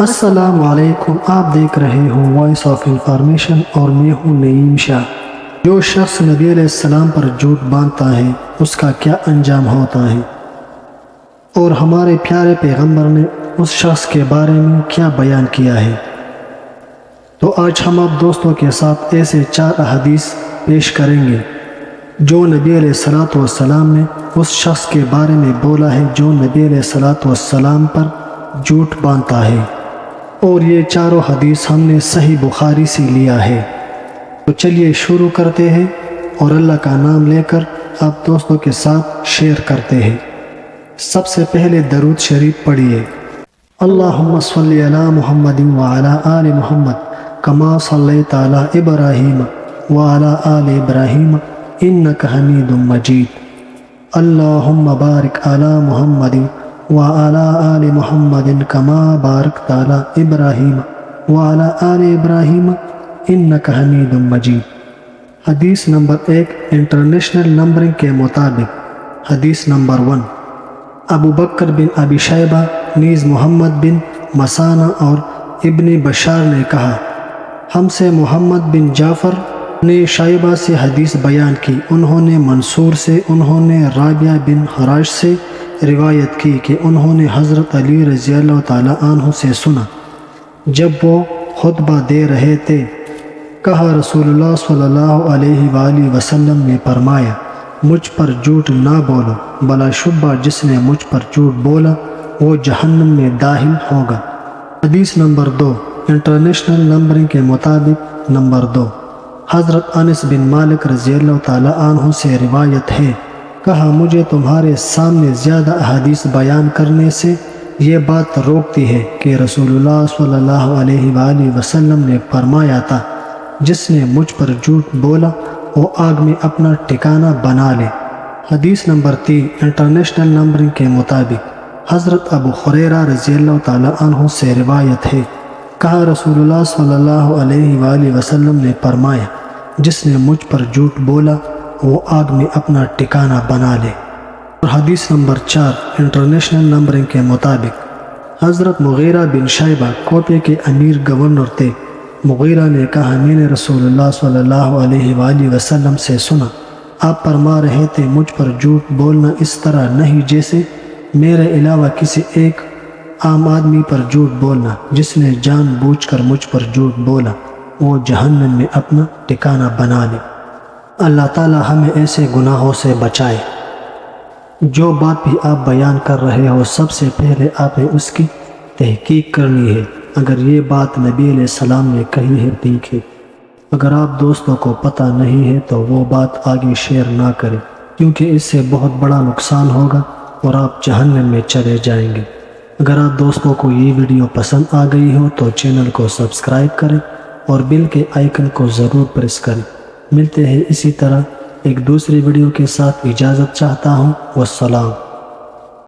السلام علیکم، آپ دیکھ رہے ہوں وائس آف انفارمیشن اور میں ہوں نعیم شاہ۔ جو شخص نبی علیہ السلام پر جھوٹ باندھتا ہے اس کا کیا انجام ہوتا ہے، اور ہمارے پیارے پیغمبر نے اس شخص کے بارے میں کیا بیان کیا ہے۔ تو آج ہم آپ دوستوں کے ساتھ ایسے 4 احادیث پیش کریں گے جو نبی علیہ السلام نے اس شخص کے بارے میں بولا ہے جو نبی علیہ السلام پر جھوٹ باندھتا ہے، اور یہ چاروں حدیث ہم نے صحیح بخاری سے لیا ہے۔ تو چلیے شروع کرتے ہیں اور اللہ کا نام لے کر آپ دوستوں کے ساتھ شیئر کرتے ہیں۔ سب سے پہلے درود شریف پڑھیے۔ اللہم صلی علی محمد وعلی آل محمد کما صلیت علی ابراہیم وعلی آل ابراہیم انک حمید مجید۔ اللہم بارک علی محمد وعلی آل محمد کما بارکت علی ابراہیم وعلی آل ابراہیم انک حمید مجید۔ حدیث نمبر 1 انٹرنیشنل نمبرنگ کے مطابق۔ حدیث نمبر 1، ابو بکر بن ابی شیبہ نیز محمد بن مسانہ اور ابن بشار نے کہا، ہم سے محمد بن جعفر نے شیبہ سے حدیث بیان کی، انہوں نے منصور سے، انہوں نے رابعہ بن حراش سے روایت کی کہ انہوں نے حضرت علی رضی اللہ تعالیٰ عنہ سے سنا، جب وہ خطبہ دے رہے تھے، کہا رسول اللہ صلی اللہ علیہ وآلہ وسلم نے فرمایا، مجھ پر جھوٹ نہ بولو، بلا شبہ جس نے مجھ پر جھوٹ بولا وہ جہنم میں داخل ہوگا۔ حدیث نمبر 2 انٹرنیشنل نمبرنگ کے مطابق۔ نمبر 2، حضرت انس بن مالک رضی اللہ تعالیٰ عنہ سے روایت ہے، کہا مجھے تمہارے سامنے زیادہ احادیث بیان کرنے سے یہ بات روکتی ہے کہ رسول اللہ صلی اللہ علیہ وآلہ وسلم نے فرمایا تھا، جس نے مجھ پر جھوٹ بولا وہ آگ میں اپنا ٹھکانہ بنا لے۔ حدیث نمبر 3 انٹرنیشنل نمبرنگ کے مطابق۔ حضرت ابو ہریرہ رضی اللہ تعالیٰ عنہ سے روایت ہے، کہا رسول اللہ صلی اللہ علیہ وآلہ وسلم نے فرمایا، جس نے مجھ پر جھوٹ بولا وہ آگ میں اپنا ٹھکانہ بنا لے۔ اور حدیث نمبر 4 انٹرنیشنل نمبرنگ کے مطابق۔ حضرت مغیرہ بن شیبہ کوپے کے امیر گورنر تھے۔ مغیرہ نے کہا، میں نے رسول اللہ صلی اللہ علیہ وآلہ وسلم سے سنا، آپ فرما رہے تھے، مجھ پر جھوٹ بولنا اس طرح نہیں جیسے میرے علاوہ کسی ایک عام آدمی پر جھوٹ بولنا، جس نے جان بوجھ کر مجھ پر جھوٹ بولا وہ جہنم میں اپنا ٹھکانہ بنا لے۔ اللہ تعالی ہمیں ایسے گناہوں سے بچائے۔ جو بات بھی آپ بیان کر رہے ہو سب سے پہلے آپ نے اس کی تحقیق کرنی ہے۔ اگر یہ بات نبی علیہ السلام نے کہی ہے ٹھیک ہے، اگر آپ دوستوں کو پتہ نہیں ہے تو وہ بات آگے شیئر نہ کریں، کیونکہ اس سے بہت بڑا نقصان ہوگا اور آپ جہنم میں چلے جائیں گے۔ اگر آپ دوستوں کو یہ ویڈیو پسند آ گئی ہو تو چینل کو سبسکرائب کریں اور بیل کے آئیکن کو ضرور پریس کریں۔ ملتے ہیں اسی طرح ایک دوسری ویڈیو کے ساتھ، اجازت چاہتا ہوں، والسلام۔